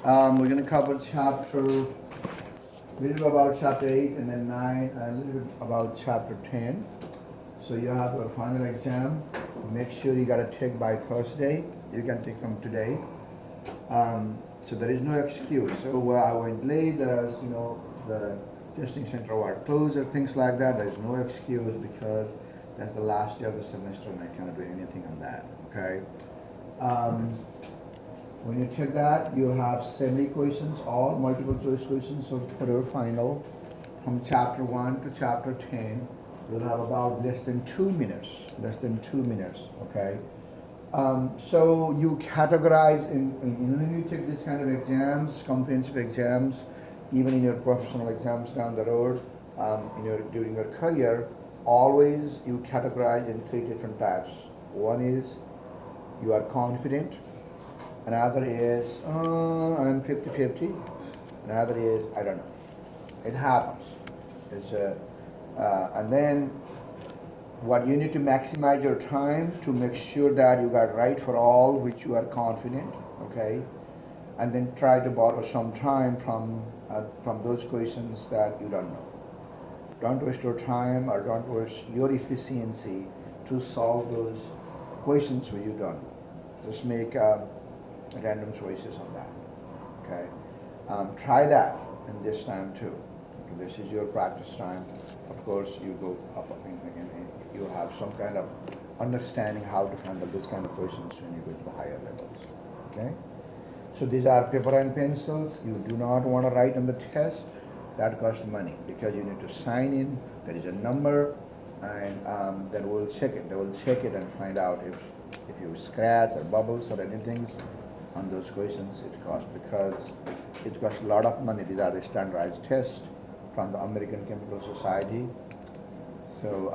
We're going to cover chapter, a little bit about chapter 8 and then 9, and a little bit about chapter 10. So you have your final exam. Make sure you got to take by Thursday. You can take from today. So there is no excuse. So I went late. There is, the testing center were closed or things like that. There is no excuse because that's the last day of the semester and I cannot do anything on that. Okay. When you check that, you'll have 70 questions, all multiple choice questions. So for your final, from chapter 1 to chapter 10, you'll have about less than 2 minutes. Less than 2 minutes, okay? So you categorize when you take this kind of exams, comprehensive exams, even in your professional exams down the road, during your career, always you categorize in 3 different types. One is you are confident. Another is, I'm 50-50. Another is, I don't know. It happens. And then what you need to maximize your time to make sure that you got right for all which you are confident, okay? And then try to borrow some time from those questions that you don't know. Don't waste your time or don't waste your efficiency to solve those questions which you don't know. Just make random choices on that. Okay, try that in this time too. Okay, this is your practice time. Of course, you go up and you have some kind of understanding how to handle this kind of questions when you go to the higher levels. Okay, so these are paper and pencils. You do not want to write on the test. That costs money because you need to sign in. There is a number, and then we'll check it. They will check it and find out if you scratch or bubbles or anything on those questions. It costs a lot of money. These are the standardized tests from the American Chemical Society. So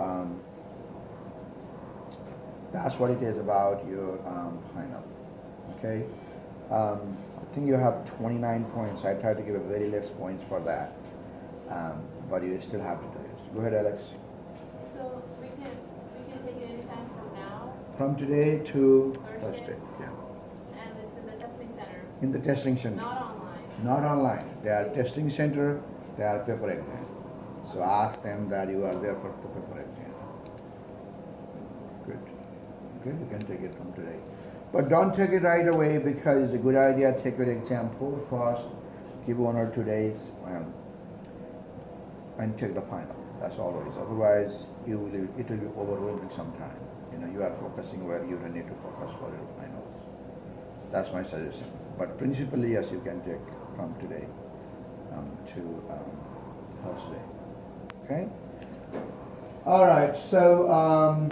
that's what it is about your final. Okay. I think you have 29 points. I try to give a very less points for that, but you still have to do it. Go ahead, Alex. So we can take it anytime from now. From today to Thursday. Yeah. And it's in the testing center. In the testing center. Not online. Not online. They are testing center. They are paper exam. So ask them that you are there for the paper exam. Good. Okay, you can take it from today. But don't take it right away because it's a good idea. Take your exam first, give 1 or 2 days, and take the final. That's always. Otherwise, it will be overwhelming sometime. You are focusing where you don't need to focus for your finals. That's my suggestion. But principally, yes, you can take from today to Thursday. Okay. All right. So.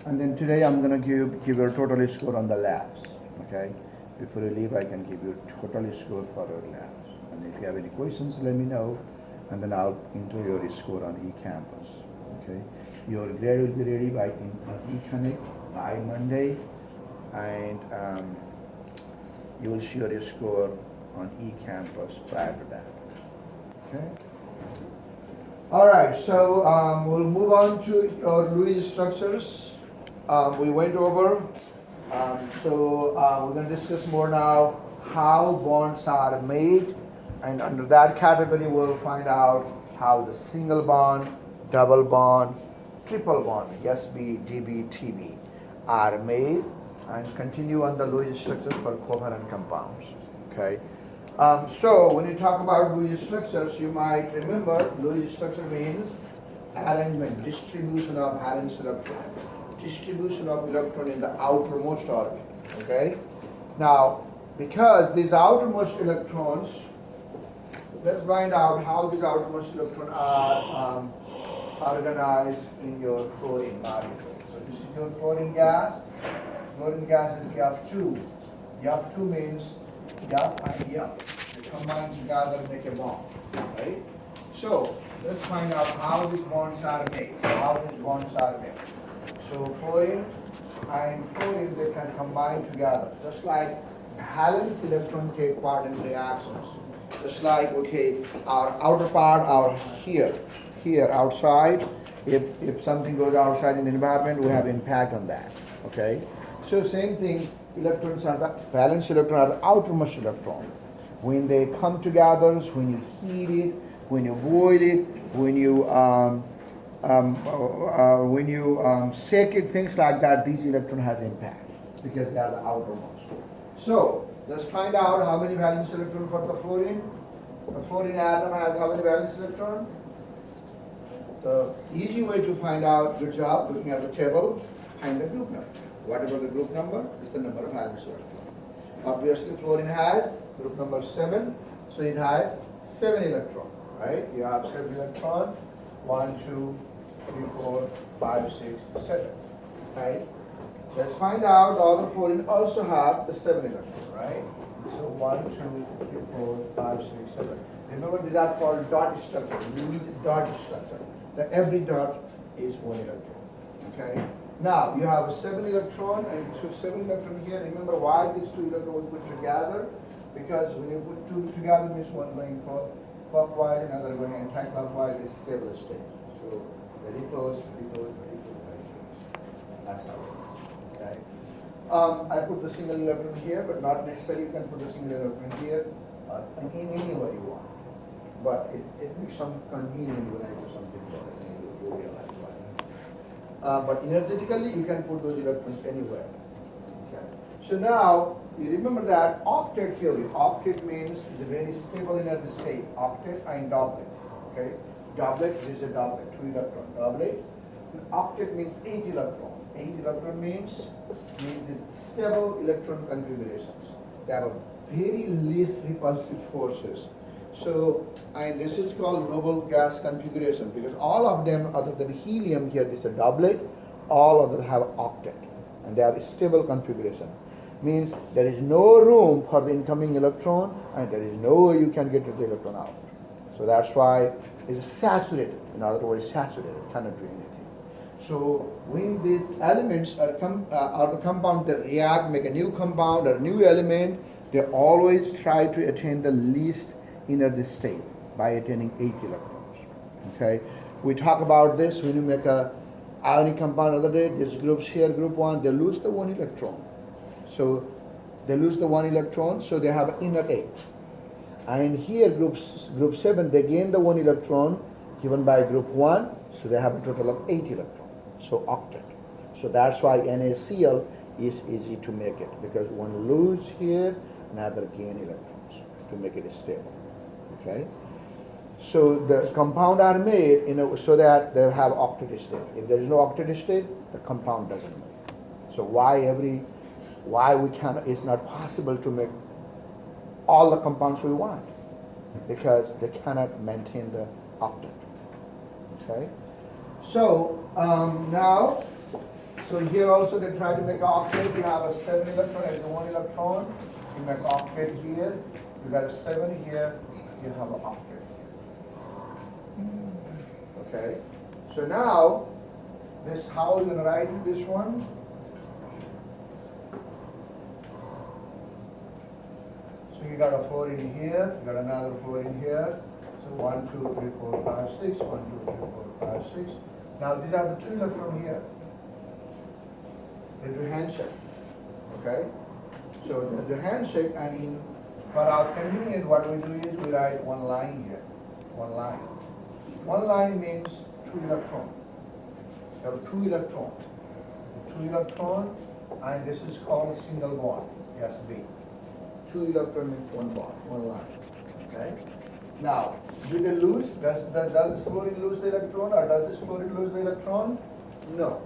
And then today I'm going to give you a total score on the labs. Okay. Before you leave, I can give you a total score for your labs. And if you have any questions, let me know, and then I'll enter your score on eCampus. Okay. Your grade will be ready by eConnect by Monday, and you will see your score on eCampus prior to that. Okay. All right. So we'll move on to your Lewis structures. We went over, so we're going to discuss more now how bonds are made, and under that category we'll find out how the single bond, double bond, triple bond, SB, DB, TB are made, and continue on the Lewis structures for covalent compounds. Okay. So when you talk about Lewis structures, you might remember Lewis structure means arrangement, distribution of valence electron. Distribution of electron in the outermost orbit. Okay. Now, because these outermost electrons, let's find out how these outermost electrons are organized in your fluorine molecule. So this is your fluorine gas. Fluorine gas is F2. F2 means F and F. They combine together and make a bond. Right. So let's find out how these bonds are made. So fluorine and fluorine, they can combine together, just like valence electron take part in reactions. Just like, okay, our outer part, our here outside, if something goes outside in the environment, we have impact on that. Okay, so same thing, Electrons are the valence electron are the outermost electron. When they come together, when you heat it, when you boil it, when you shake it, things like that, these electron has impact because they are the outermost. So let's find out how many valence electron for the fluorine. The fluorine atom has how many valence electron? The easy way to find out, good job, looking at the table, find the group number. Whatever the group number is the number of valence electrons. Obviously, fluorine has group number 7, so it has 7 electrons, right? You have 7 electrons, 1, 2, 3, 4, 5, 6, 7, right? Let's find out the other fluorine also have the 7 electrons, right? So 1, 2, 3, 4, 5, 6, 7. Remember, these are called dot structure, Lewis dot structure. That every dot is 1 electron, okay? Now, you have a 7 electron and 7 electron here. Remember why these 2 electrons were put together? Because when you put 2 together, means one going clockwise, another going anti-clockwise, is stable state. So, very close, very close, very close, very close. That's how it is, right? I put the single electron here, but not necessarily you can put the single electron here, in any way you want. But it makes some convenient when I do something for it, and you realize why. But energetically, you can put those electrons anywhere. Okay. So now, you remember that octet theory. Octet means it's a very stable energy state. Octet and doublet. Okay. Doublet, this is a doublet, 2 electron. Doublet. And octet means 8 electron. 8 electron means these stable electron configurations. They have a very least repulsive forces. So, and this is called noble gas configuration because all of them other than helium here, this is a doublet, all others have octet and they have a stable configuration. Means there is no room for the incoming electron and there is no way you can get the electron out. So that's why it's saturated, in other words saturated, cannot do anything. So when these elements are the compound that react, make a new compound or new element, they always try to attain the least energy state by attaining 8 electrons. Okay, we talk about this when you make a ionic compound other day. These groups here, group 1, they lose the 1 electron. So they lose the 1 electron, so they have an inner 8. And here group 7, they gain the 1 electron given by group 1, so they have a total of 8 electrons. So octet. So that's why NaCl is easy to make it because one lose here, another gain electrons to make it stable. Okay, so the compound are made so that they have octet state. If there is no octet state, the compound doesn't make. So why we cannot? It's not possible to make all the compounds we want because they cannot maintain the octet. Okay, so now, so here also they try to make an octet. You have a 7 electron and 1 electron. You make octet here. You got a 7 here. You have an octet here. Okay, so now this how you gonna write this one? So you got a fluorine here, you got another fluorine here. So 1, 2, 3, 4, 5, 6. 1, 2, 3, 4, 5, 6. Now these are the 2 electrons here. They do handshake. Okay, so they do handshake, and for our convenience, what we do is we write one line here. One line. One line means 2 electrons. You have 2 electrons. 2 electrons, and this is called a single bond. Yes, B. 2 electrons means 1 bond, 1 line. Okay? Now, do they lose? Does this fluorine lose the electron, or does this fluorine lose the electron? No.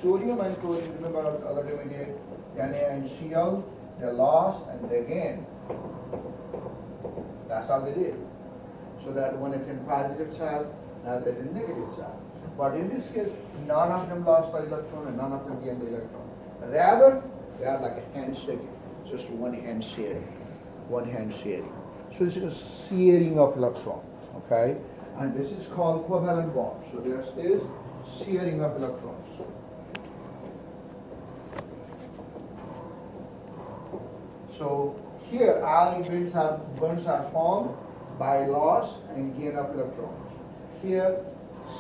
Sodium and chlorine, remember the other day we did Na and Cl, they lost and they gained. That's how they did. So that one attained positive charge, another attained negative charge. But in this case, none of them lost the electron and none of them gained the electron. Rather, they are like a handshake, just one hand sharing. One hand sharing. So this is a sharing of electron, okay? And this is called covalent bond. So there is sharing of electrons. So here ionic bonds are formed by loss and gain of electrons. Here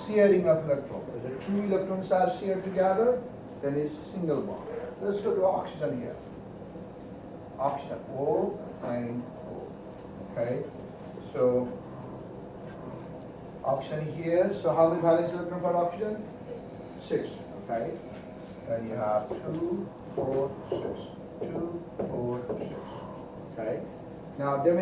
sharing of electrons. If the 2 electrons are shared together, then it's single bond. Let's go to oxygen here. oxygen, O and O. Okay, so oxygen here. So how many valence electron for oxygen? 6. Okay, then you have 2, 4, 6. 2, 4, 6. Okay. Now they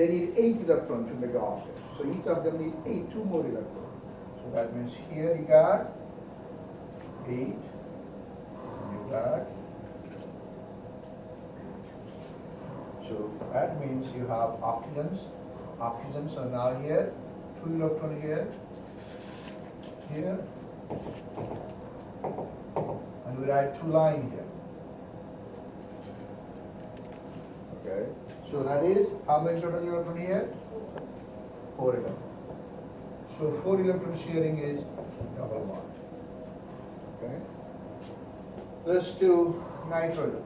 need 8 electrons to make the oxygen. So each of them need 2 more electrons. So that means here you got 8, and you got. So that means you have oxygens. Oxygens are now here, 2 electrons here, here, and we write 2 lines here. Okay. So that is how many total electrons here? 4 electrons. So 4 electron sharing is double bond. Okay. Let's do nitrogen.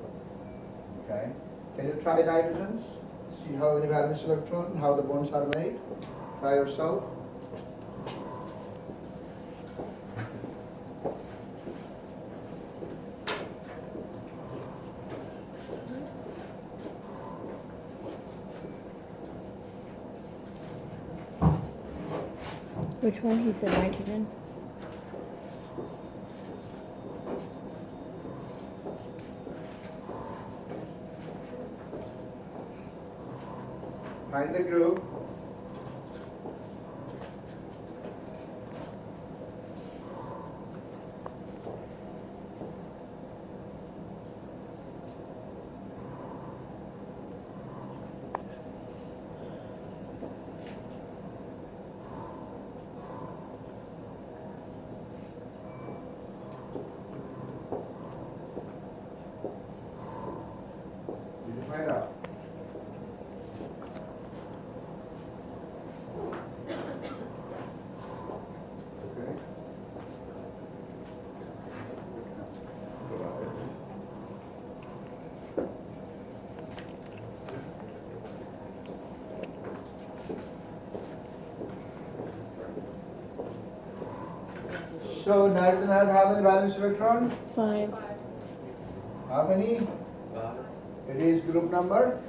Okay. Can you try nitrogens? See how many valence electron, how the bonds are made? Try yourself. Which one? He said nitrogen. Find the group. Did you find out? Okay. So nitrogen has how many valence electron? 5. How many? It is group number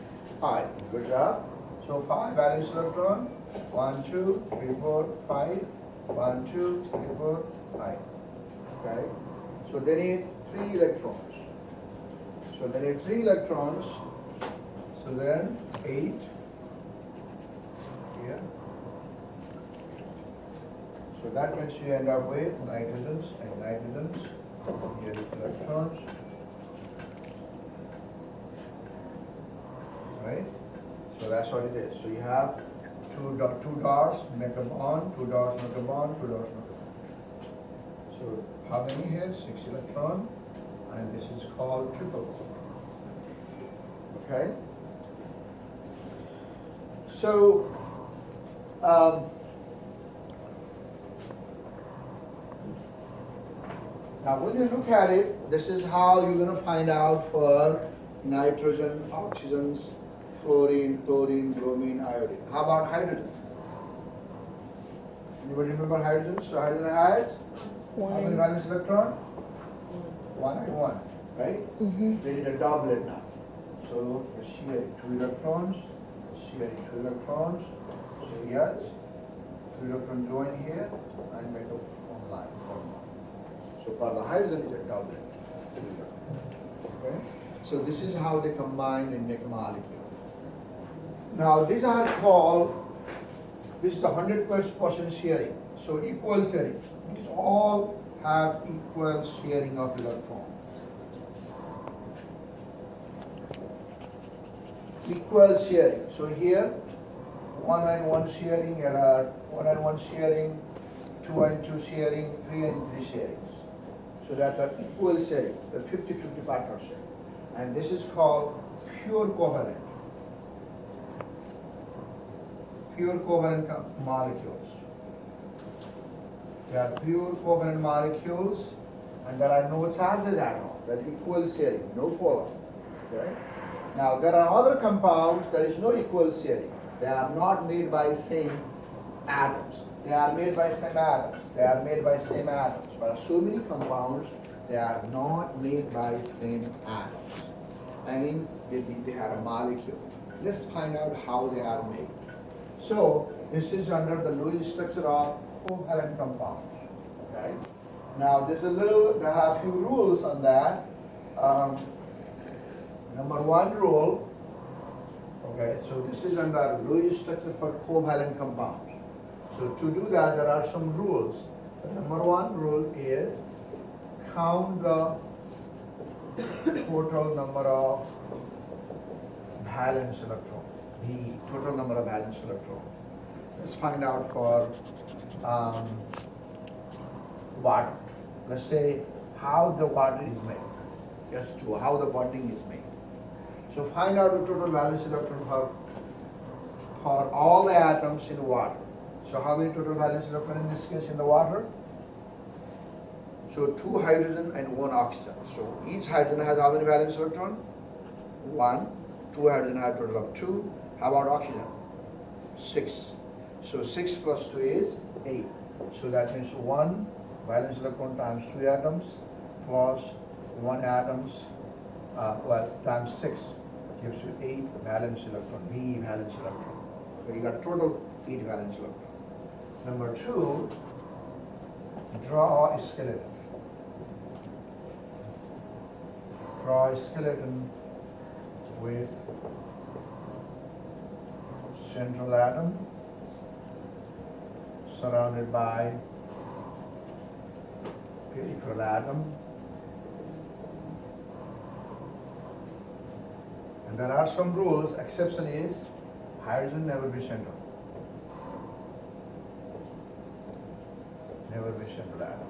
5. Good job. So 5 valence electron. 1, 2, 3, 4, 5. 1, 2, 3, 4, 5. Okay. So they need 3 electrons. So they need 3 electrons. So then 8 here. So that means you end up with nitrogens and nitrogens. Here is electrons. Right? So that's what it is. So you have two dots make a bond, 2 dots make a bond, 2 dots make a bond. So how many here? 6 electron, and this is called triple bond. Okay? So now when you look at it, this is how you're going to find out for nitrogen, oxygens, fluorine, chlorine, bromine, iodine. How about hydrogen? Anybody remember hydrogen? So hydrogen has how many 1. valence electron? 1 and 1, right? Mm-hmm. They need a doublet now. So here 2 electrons, here 2 electrons. So yes, 2 electrons join here and make a one line. So for the hydrogen is a doublet. 2 electrons. Okay? So this is how they combine and make a molecule. Now these are called, this is 100% sharing. So equal sharing. These all have equal sharing of electrons. Equal sharing. So here 1 and 1 sharing, here are 1 and 1 sharing, 2 and 2 sharing, 3 and 3 sharings. So that are equal sharing, the 50-50 partnership. And this is called pure covalent. Pure covalent molecules. They are pure covalent molecules, and there are no charges at all. That equal sharing, no polar. Okay? Now there are other compounds, there is no equal sharing. They are not made by same atoms. They are made by same atoms. They are made by same atoms. There are so many compounds, they are not made by same atoms. And they had a molecule. Let's find out how they are made. So this is under the Lewis structure of covalent compounds. Okay. Now there's there are a few rules on that. Number one rule. Okay, so this is under Lewis structure for covalent compounds. So to do that, there are some rules. The number one rule is count the total number of valence electrons. The total number of valence electrons. Let's find out for water. Let's say how the water is made. Just to how the bonding is made. So find out the total valence electron for all the atoms in water. So how many total valence electron in this case in the water? So 2 hydrogen and 1 oxygen. So each hydrogen has how many valence electron? 1. 2 hydrogen have a total of 2. How about oxygen? 6. So 6 plus 2 is 8. So that means 1 valence electron times 2 atoms plus 1 atoms, times 6 gives you 8 valence electron, V valence electron. So you got total 8 valence electron. Number 2, draw a skeleton. Draw a skeleton with central atom surrounded by peripheral atom. And there are some rules. Exception is hydrogen never be central. Never be central atom.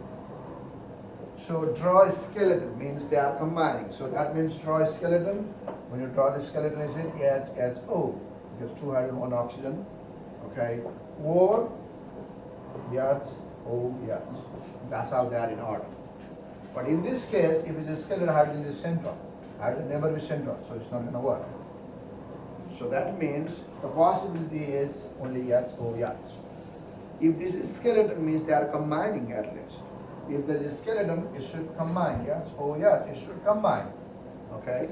So draw a skeleton means they are combining. So that means draw a skeleton. When you draw the skeleton, is it adds O because 2 hydrogen, 1 oxygen. Okay, or Yats, O, Yats. That's how they are in order. But in this case, if it is skeleton, hydrogen is central. Hydrogen never be central, so it's not going to work. So that means the possibility is only Yats, O, Yats. If this is skeleton, means they are combining at least. If there is skeleton, it should combine. Yats, O, Yats, it should combine. Okay?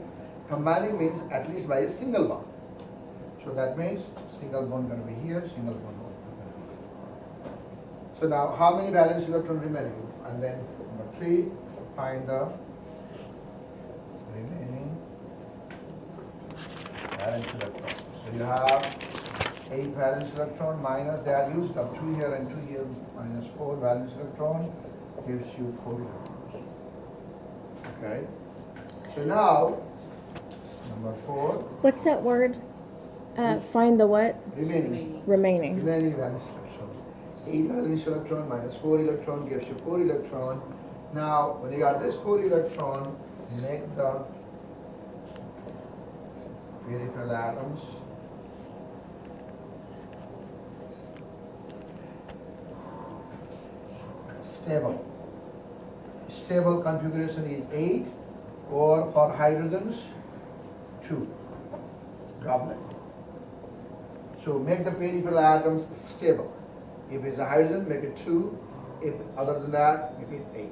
Combining means at least by a single bond. So that means single bond going to be here, single bond going to be here. So now, how many valence electrons remaining? And then number 3, find the remaining valence electron. So you have 8 valence electron minus, they are used up 2 here and 2 here, minus 4 valence electron gives you 4 electrons. Okay. So now, number 4. What's that word? Find the what? Remaining. Remaining. Remaining valence electron. 8 valence electron minus 4 electron gives you 4 electron. Now, when you got this 4 electron, make the peripheral atoms stable. Stable configuration is 8, or for hydrogens 2, doublet. So make the peripheral atoms stable. If it's a hydrogen, make it 2. If other than that, make it 8.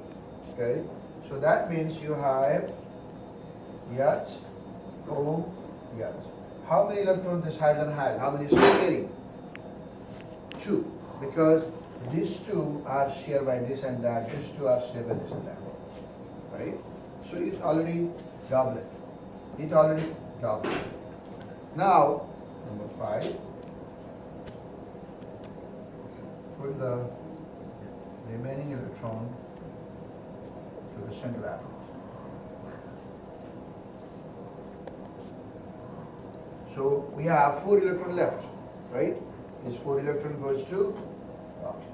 Okay? So that means you have Yats, O, Yats. How many electrons this hydrogen has? How many is sharing? 2. Because these 2 are shared by this and that. These 2 are shared by this and that. Right? So it's already doublet. It already doublet. Now, number 5. Put the remaining electron to the central atom. So we have 4 electrons left, right? This 4 electron goes to oxygen.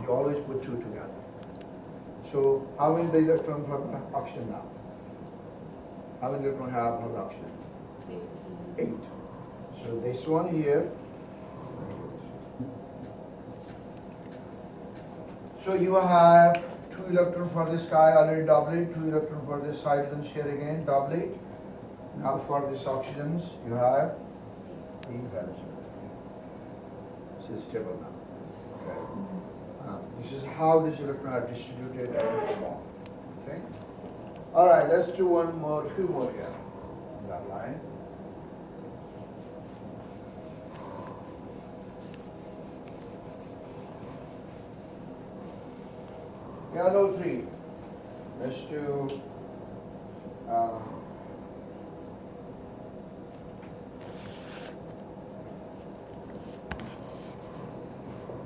You always put 2 together. So how many the electron for the oxygen now? How many electron have for the oxygen? 8. So this one here. So you have 2 electrons for this guy already doublet, 2 electrons for this hydrogen here again doublet. Now for this oxygens you have 8 valence. So it's stable now. Okay. This is how this electron are distributed at each bond. Okay. All right, let's do few more here. That line. Yeah, no three. Let's do.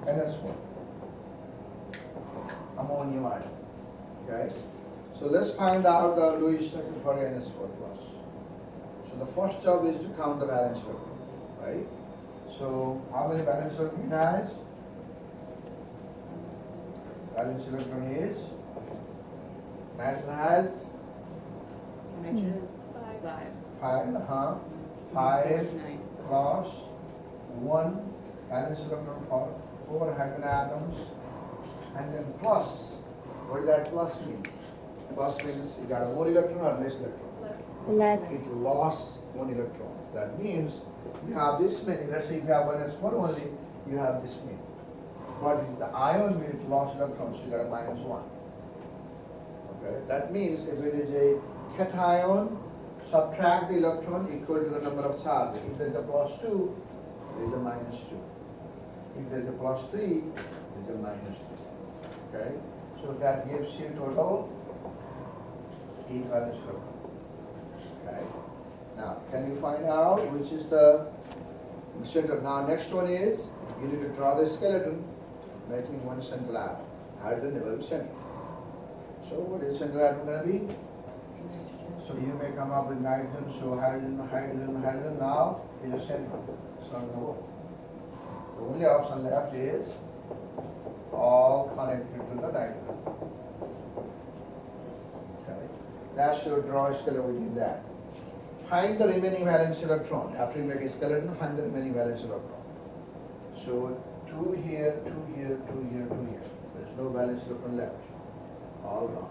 NS1. Ammonia line. Okay? So let's find out the Lewis structure for NS4 plus. So the first job is to count the valence electron, right? So how many valence electron it has? Valence electron is nitrogen has Nitrogen is Five. 5. 5, There's 5 9. plus 1 valence electron for 4 hydrogen atoms, and then plus, what does that plus means? Plus means you got a more electron or less electron? Less. It lost 1 electron. That means you have this many, let's say if you have 1s4 only, you have this many. But with the ion means it lost electrons, you got a -1. Okay, that means if it is a cation, subtract the electron equal to the number of charges. If there is a +2, there is a -2. If there is a +3, there is a -3. Okay, so that gives you total 8 valence electron. Okay, now can you find out which is the center? Now next one is you need to draw the skeleton, making one central atom. Hydrogen never be central. So what is central atom going to be? So you may come up with nitrogen, so hydrogen, hydrogen, hydrogen now is a central. It's not going to work. The only option left is all connected to the nitrogen. Okay. That should draw a skeleton, we did that. Find the remaining valence electron. After you make a skeleton, find the remaining valence electron. So 2 here, 2 here, 2 here, 2 here. There is no valence electron left. All gone.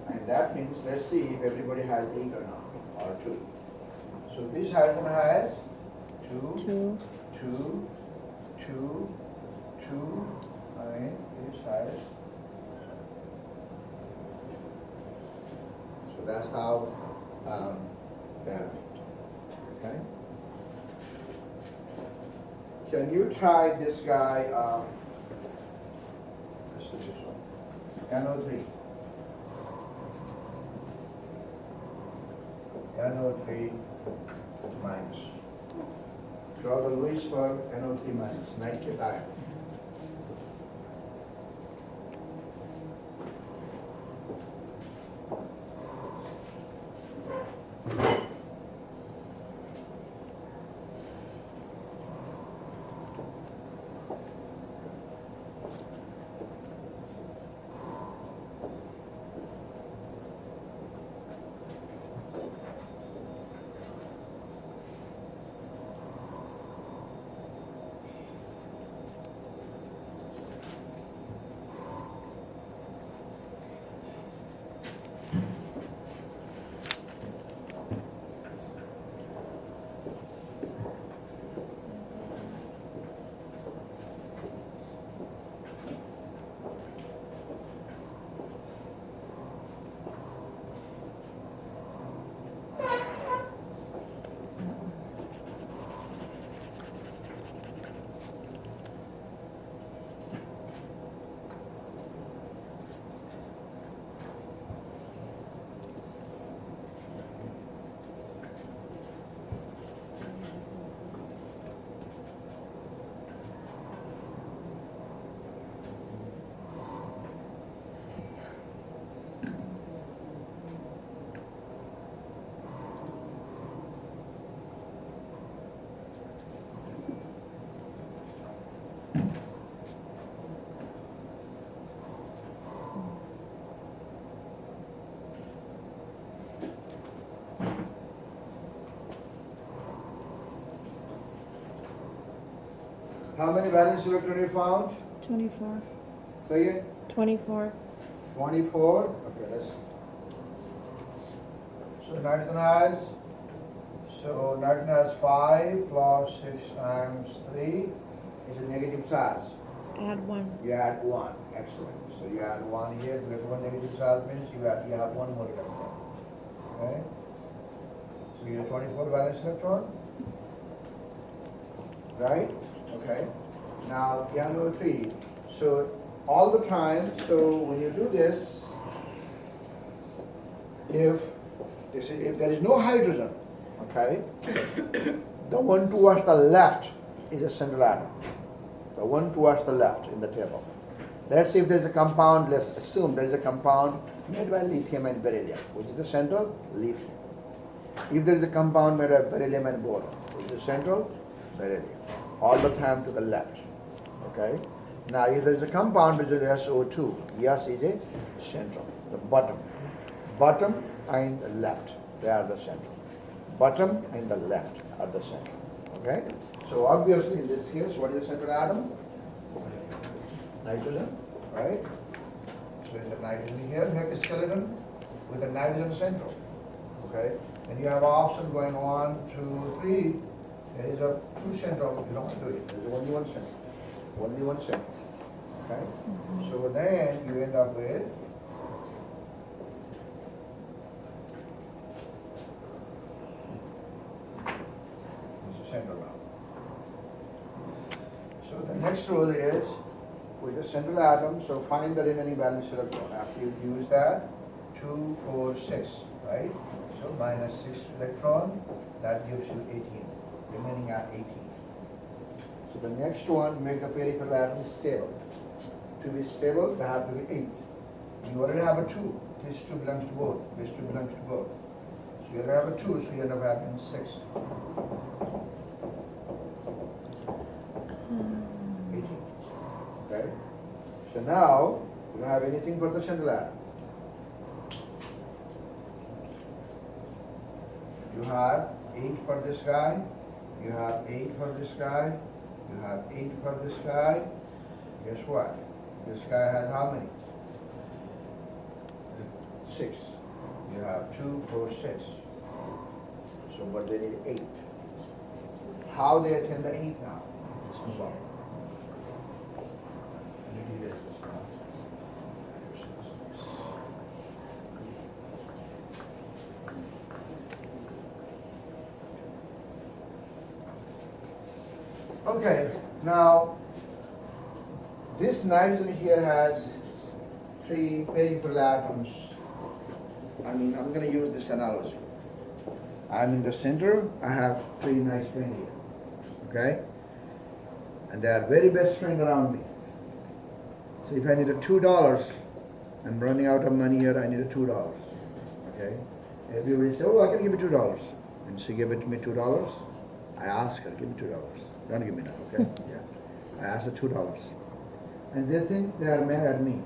And that means, let's see if everybody has 8 or not, or 2. So this hydrogen has 2, 2. 2, 2, 2, and this has. So that's how that. Okay. Can you try this guy? Let's do this one. NO3. NO3 minus. Draw the Lewis for NO3 minus, nitrate ion. How many valence electron you found? 24. Say again? 24. 24. Okay, let's. So nitrogen has. So nitrogen has 5 plus 6 times 3 is a negative charge. add 1. You add 1, excellent. So you add 1 here, greater one negative charge means you have 1 more electron. Okay? So you have 24 valence electron. Right? Okay. Now you have number 3. So all the time, so when you do this, if there is no hydrogen, okay, the one towards the left is a central atom. The one towards the left in the table. Let's see if there's a compound, let's assume there is a compound made by lithium and beryllium, which is the central, lithium. If there is a compound made of beryllium and boron, which is the central, beryllium. All the time to the left. Okay? Now if there is a compound which is SO2, yes is a central, the bottom. Bottom and the left, they are the central. Bottom and the left are the central. Okay? So obviously in this case, what is the central atom? Nitrogen, right? So there's a nitrogen here, make a skeleton with a nitrogen central. Okay? And you have option going 1, 2, 3. There is a 2 central, you don't do it. There is only 1 central. Only 1 central. Okay? So then you end up with central now. So the next rule is with the central atom, so find the remaining valence electron. After you use that, 2, 4, 6, right? So minus 6 electron, that gives you 18, remaining at 18. So the next one, make the peripheral atom stable. To be stable, they have to be 8. You already have a 2. This 2 belongs to both. This 2 belongs to both. So you already have a 2, so you end up having 6. 18. Okay? So now, you don't have anything for the central atom. You have 8 for this guy, you have 8 for this guy, you have 8 for this guy. Guess what? This guy has how many? 6. You have 2, 4, 6. So, but they need 8. How they attend the 8 now? Let's move on. Okay, now this nitrogen here has 3 peripheral atoms. I'm going to use this analogy. I'm in the center, I have 3 nice friends here, okay? And they are very best friend around me. So if I need a $2, I'm running out of money here, I need a $2, okay? Everybody say, oh, I can give you $2. And she gave it to me $2. I asked her, give me $2. Don't give me that, okay? Yeah. I asked her $2. And they think they are mad at me.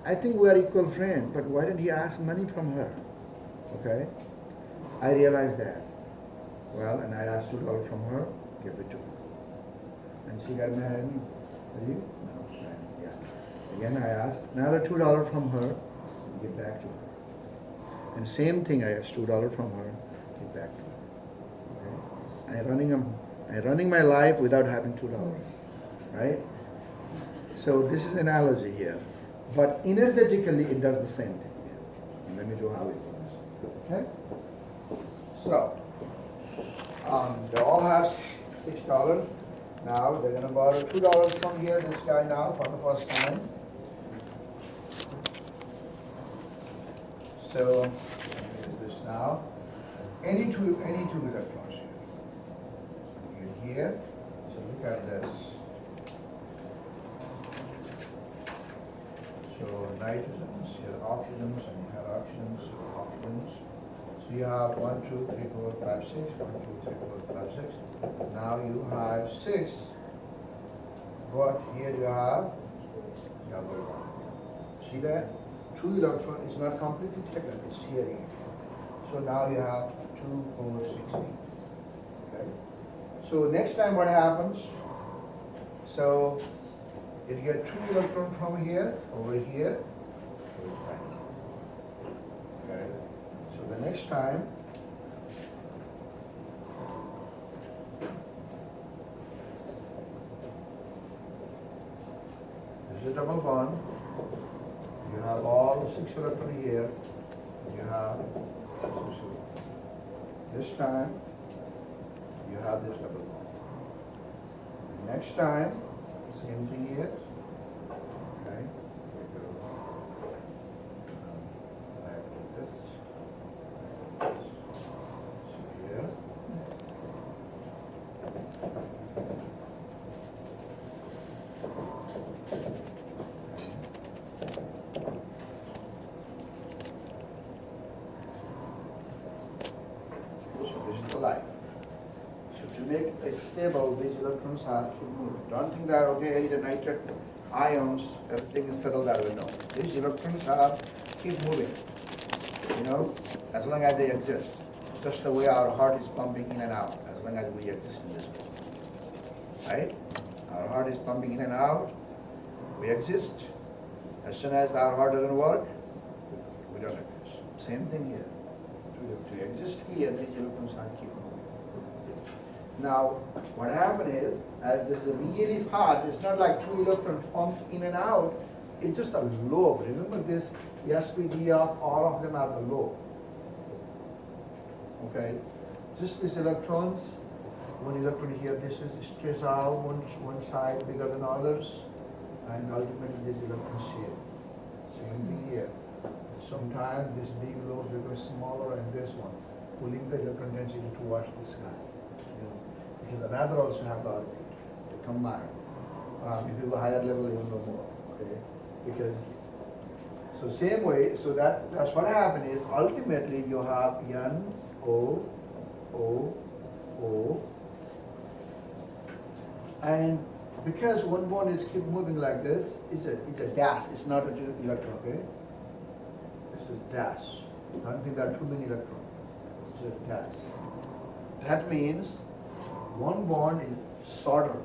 I think we are equal friends, but why didn't he ask money from her? Okay? I realized that. Well, and I asked $2 from her, give it to her. And she got mad at me. Did you? No. Yeah. Again, I asked another $2 from her, give back to her. And same thing, I asked $2 from her, give back to her. Okay? I'm running my life without having $2, right? So this is analogy here, but energetically it does the same thing. And let me do how it works. Okay? So they all have $6. Now they're going to borrow $2 from here. This guy now for the first time. So let me do this now. Any two electrons here. So look at this. So nitrogens, here oxygens, and you have oxygens, oxygens. So you have 1, 2, 3, 4, 5, 6. 1, 2, 3, 4, 5, 6. Now you have 6. But here you have double bond. See that? 2 electron is not completely taken, it's here again. So now you have 2, 4, 6, 8. Okay? So next time what happens? So you get 2 electrons from here, over here. Okay. So the next time, This is double bond. You have all 6 electrons here. You have 6 electrons. This time, you have this double bond. Next time, same thing here. Okay. Back to this. So here. So this is the light. So to make it stable, these electrons are to move. Don't think that, okay, the nitrate ions, everything is settled that way. No. These electrons are keep moving. You know, as long as they exist. Just the way our heart is pumping in and out, as long as we exist in this world. Right? Our heart is pumping in and out, we exist. As soon as our heart doesn't work, we don't exist. Same thing here. To exist here, these electrons are keep moving. Now, what happens is, as this is really fast, it's not like 2 electrons pumped in and out, it's just a lobe. Remember this, SPDF, all of them are the lobe. Okay? Just these electrons, one electron here, this is stressed out, one side bigger than others, and ultimately these electrons here. Same thing here. Sometimes this big lobe becomes smaller and this one, pulling the electron density towards the sky. You know, because another also have the orbit to combine. If you go higher level, you will know more. Okay? Because so same way, so that's what happened is ultimately you have N O O O, and because one bond is keep moving like this, it's a dash. It's not a electron. Okay, this is dash. I don't think there are too many electrons. It's a dash. That means one bond is shorter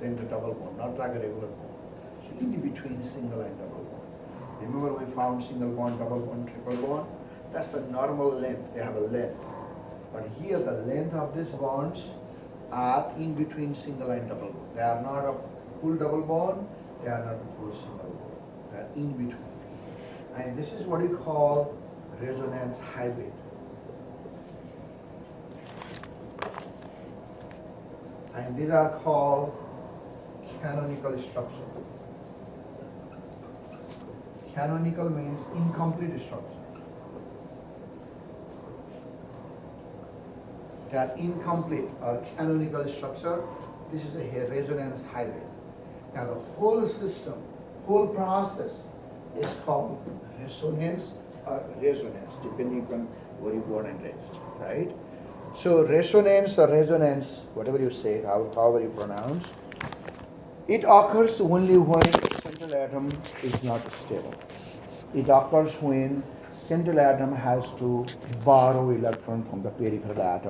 than the double bond, not like a regular bond. So in between single and double bond. Remember we found single bond, double bond, triple bond? That's the normal length. They have a length. But here the length of these bonds are in between single and double bond. They are not a full double bond, they are not a full single bond. They are in between. And this is what we call resonance hybrid. And these are called canonical structure. Canonical means incomplete structure. They are incomplete or canonical structure. This is a resonance hybrid. Now the whole system, whole process is called resonance or resonance, depending on where you born and raised, right? So resonance or resonance, whatever you say, however you pronounce, it occurs only when central atom is not stable. It occurs when central atom has to borrow electron from the peripheral atom.